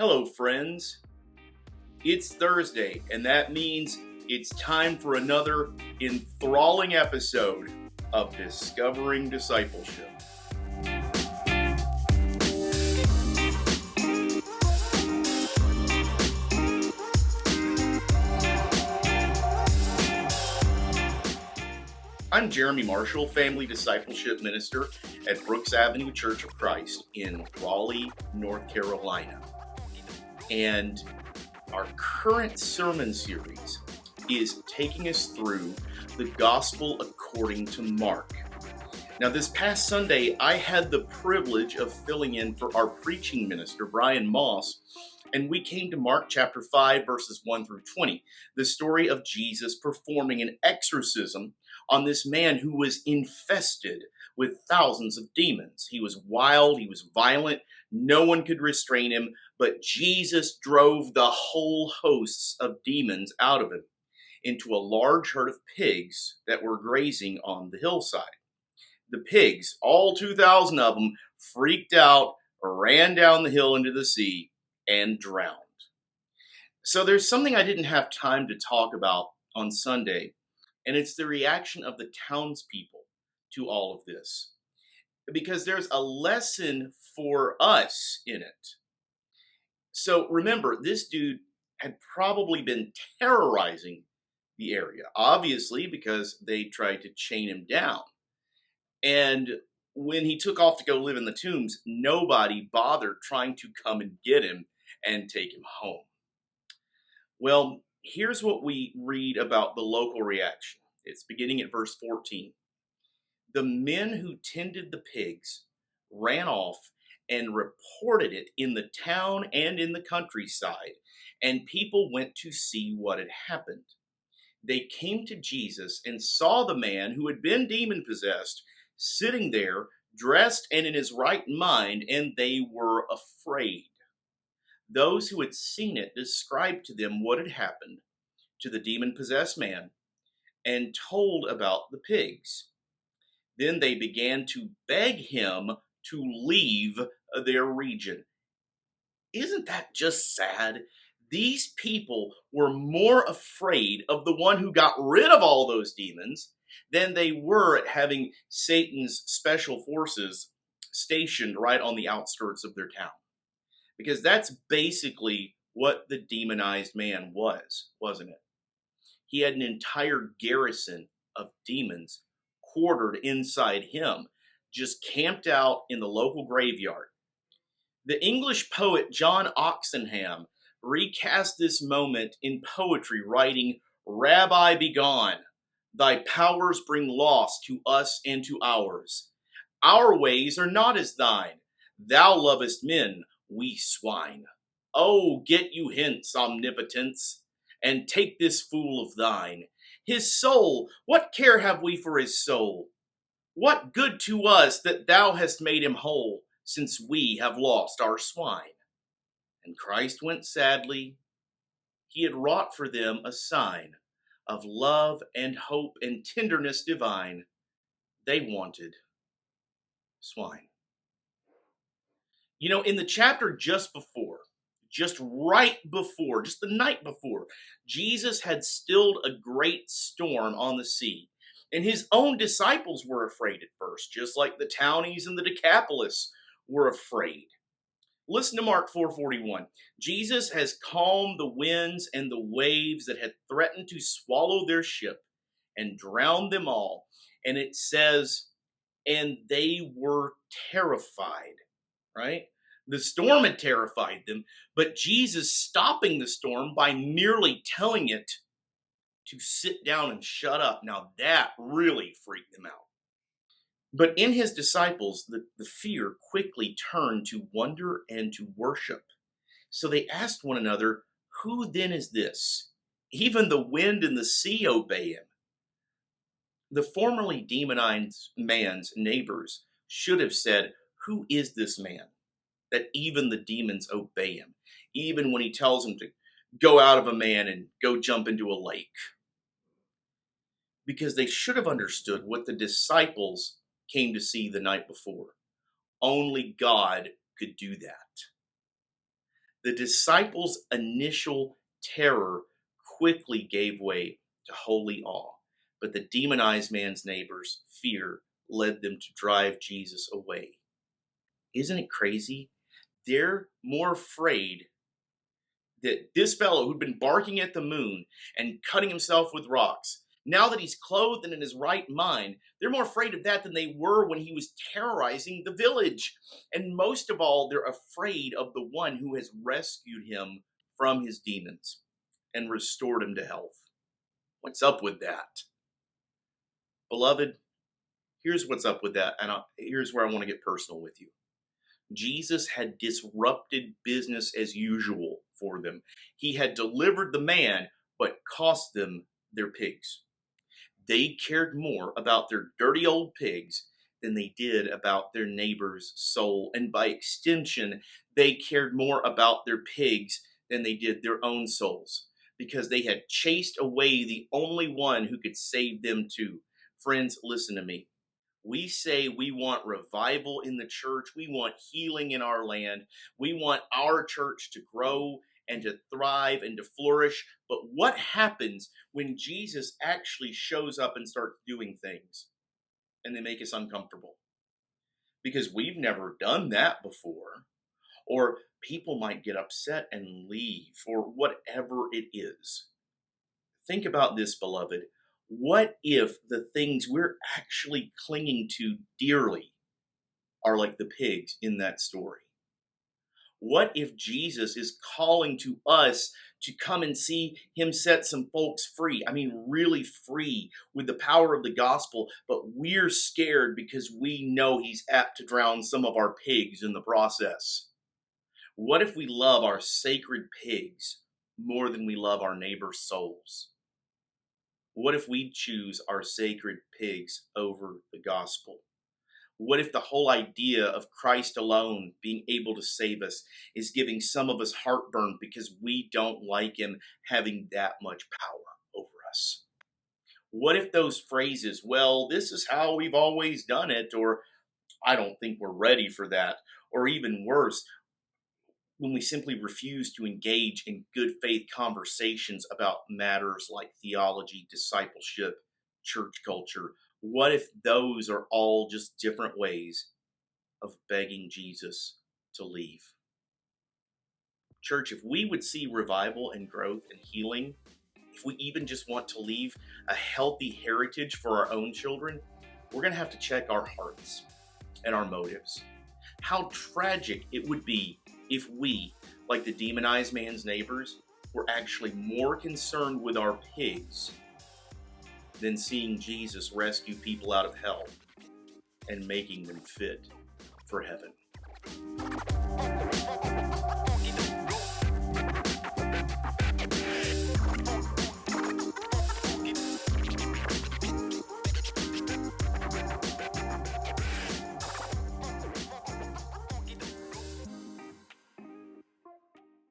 Hello, friends. It's Thursday, and that means it's time for another enthralling episode of Discovering Discipleship. I'm Jeremy Marshall, Family Discipleship Minister at Brooks Avenue Church of Christ in Raleigh, North Carolina. And our current sermon series is taking us through the Gospel according to Mark. Now, this past Sunday, I had the privilege of filling in for our preaching minister, Brian Moss, and we came to Mark chapter 5, verses 1 through 20, the story of Jesus performing an exorcism on this man who was infested with thousands of demons. He was wild, he was violent, no one could restrain him, but Jesus drove the whole hosts of demons out of him into a large herd of pigs that were grazing on the hillside. The pigs, all 2,000 of them, freaked out, ran down the hill into the sea, and drowned. So there's something I didn't have time to talk about on Sunday, and it's the reaction of the townspeople to all of this. Because there's a lesson for us in it. So remember, this dude had probably been terrorizing the area, obviously, because they tried to chain him down. And when he took off to go live in the tombs, nobody bothered trying to come and get him and take him home. Well, here's what we read about the local reaction. It's beginning at verse 14. The men who tended the pigs ran off and reported it in the town and in the countryside, and people went to see what had happened. They came to Jesus and saw the man who had been demon-possessed sitting there, dressed and in his right mind, and they were afraid. Those who had seen it described to them what had happened to the demon-possessed man and told about the pigs. Then they began to beg him to leave their region. Isn't that just sad? These people were more afraid of the one who got rid of all those demons than they were at having Satan's special forces stationed right on the outskirts of their town. Because that's basically what the demonized man was, wasn't it? He had an entire garrison of demons quartered inside him, just camped out in the local graveyard. The English poet John Oxenham recast this moment in poetry, writing, "Rabbi, begone. Thy powers bring loss to us and to ours. Our ways are not as thine. Thou lovest men, we swine. Oh, get you hence, omnipotence, and take this fool of thine. His soul, what care have we for his soul? What good to us that thou hast made him whole, since we have lost our swine?" And Christ went sadly. He had wrought for them a sign of love and hope and tenderness divine. They wanted swine. You know, in the chapter just right before, just the night before, Jesus had stilled a great storm on the sea. And his own disciples were afraid at first, just like the townies and the Decapolis were afraid. Listen to Mark 4:41. Jesus has calmed the winds and the waves that had threatened to swallow their ship and drown them all. And it says, and they were terrified, right? The storm had terrified them, but Jesus stopping the storm by merely telling it to sit down and shut up. Now that really freaked them out. But in his disciples, the fear quickly turned to wonder and to worship. So they asked one another, "Who then is this? Even the wind and the sea obey him." The formerly demonized man's neighbors should have said, "Who is this man that even the demons obey him, even when he tells them to go out of a man and go jump into a lake?" Because they should have understood what the disciples came to see the night before. Only God could do that. The disciples' initial terror quickly gave way to holy awe, but the demonized man's neighbor's fear led them to drive Jesus away. Isn't it crazy? They're more afraid that this fellow who'd been barking at the moon and cutting himself with rocks, now that he's clothed and in his right mind, they're more afraid of that than they were when he was terrorizing the village. And most of all, they're afraid of the one who has rescued him from his demons and restored him to health. What's up with that? Beloved, here's what's up with that. And here's where I want to get personal with you. Jesus had disrupted business as usual for them. He had delivered the man, but cost them their pigs. They cared more about their dirty old pigs than they did about their neighbor's soul. And by extension, they cared more about their pigs than they did their own souls, because they had chased away the only one who could save them too. Friends, listen to me. We say we want revival in the church. We want healing in our land. We want our church to grow and to thrive and to flourish. But what happens when Jesus actually shows up and starts doing things and they make us uncomfortable? Because we've never done that before. Or people might get upset and leave, or whatever it is. Think about this, beloved. What if the things we're actually clinging to dearly are like the pigs in that story? What if Jesus is calling to us to come and see him set some folks free? I mean, really free with the power of the gospel, but we're scared because we know he's apt to drown some of our pigs in the process. What if we love our sacred pigs more than we love our neighbor's souls? What if we choose our sacred pigs over the gospel? What if the whole idea of Christ alone being able to save us is giving some of us heartburn because we don't like him having that much power over us? What if those phrases, well, this is how we've always done it, or I don't think we're ready for that, or even worse, when we simply refuse to engage in good faith conversations about matters like theology, discipleship, church culture, what if those are all just different ways of begging Jesus to leave? Church, if we would see revival and growth and healing, if we even just want to leave a healthy heritage for our own children, we're going to have to check our hearts and our motives. How tragic it would be if we, like the demonized man's neighbors, were actually more concerned with our pigs than seeing Jesus rescue people out of hell and making them fit for heaven.